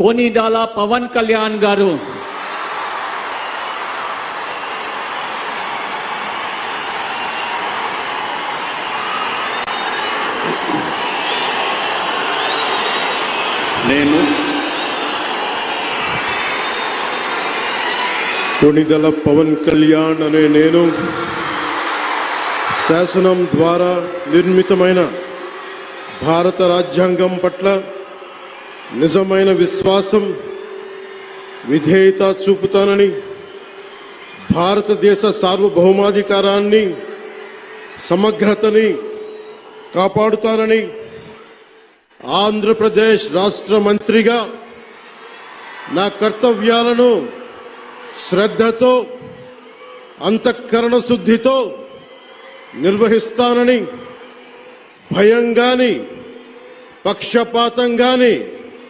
కొనిదెల పవన్ కళ్యాణ్ గారు, నేను కొనిదెల పవన్ కళ్యాణ్ అనే నేను శాసనం ద్వారా నిర్మితమైన భారత రాజ్యాంగం పట్ల నిజమైన విశ్వాసం, విధేయత చూపుతానని, భారతదేశ సార్వభౌమాధికారాన్ని, సమగ్రతని కాపాడుతానని, ఆంధ్రప్రదేశ్ రాష్ట్ర మంత్రిగా నా కర్తవ్యాలను శ్రద్ధతో, అంతఃకరణ శుద్ధితో నిర్వహిస్తానని, భయం గాని, పక్షపాతం గాని